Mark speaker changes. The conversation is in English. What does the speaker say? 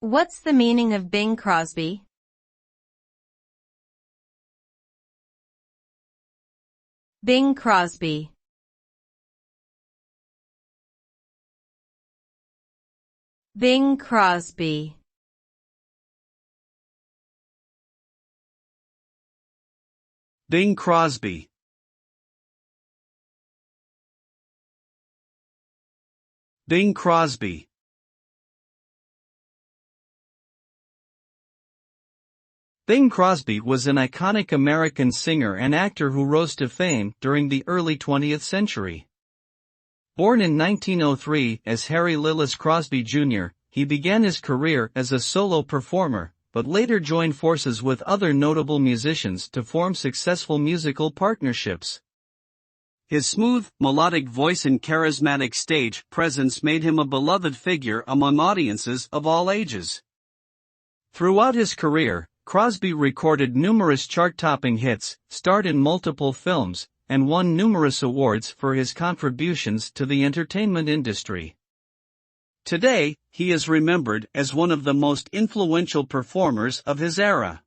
Speaker 1: What's the meaning of Bing Crosby? Bing Crosby. Bing Crosby.
Speaker 2: Bing Crosby. Bing Crosby. Bing Crosby was an iconic American singer and actor who rose to fame during the early 20th century. Born in 1903 as Harry Lillis Crosby Jr., he began his career as a solo performer, but later joined forces with other notable musicians to form successful musical partnerships. His smooth, melodic voice and charismatic stage presence made him a beloved figure among audiences of all ages. Throughout his career, Crosby recorded numerous chart-topping hits, starred in multiple films, and won numerous awards for his contributions to the entertainment industry. Today, he is remembered as one of the most influential performers of his era.